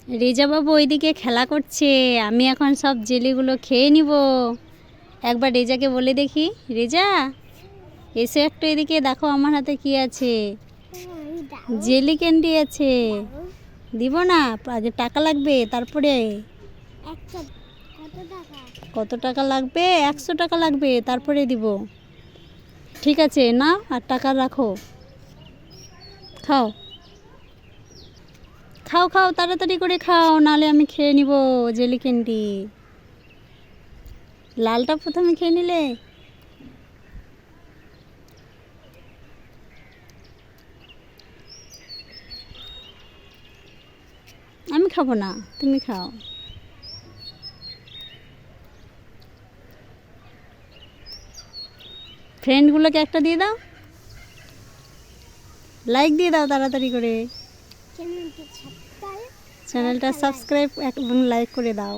রেজা বাবু ওইদিকে খেলা করছে, আমি এখন সব জেলিগুলো খেয়ে নিব। একবার রেজাকে বলে দেখি, রেজা এসে একটু এদিকে দেখো আমার হাতে কি আছে। জেলি ক্যান্ডি আছে। দিব না, আগে টাকা লাগবে তারপরে। কত টাকা লাগবে? 100 টাকা লাগবে, তারপরে দিব। ঠিক আছে না, আর টাকা রাখো। খাও খাও খাও, তাড়াতাড়ি করে খাও, নাহলে আমি খেয়ে নিব জেলি ক্যান্ডি। লালটা প্রথমে খেয়ে নিলে। আমি খাবো না, তুমি খাও। ফ্রেন্ডগুলোকে একটা দিয়ে দাও, লাইক দিয়ে দাও তাড়াতাড়ি করে। চ্যানেলটা সাবস্ক্রাইব এবং লাইক করে দাও।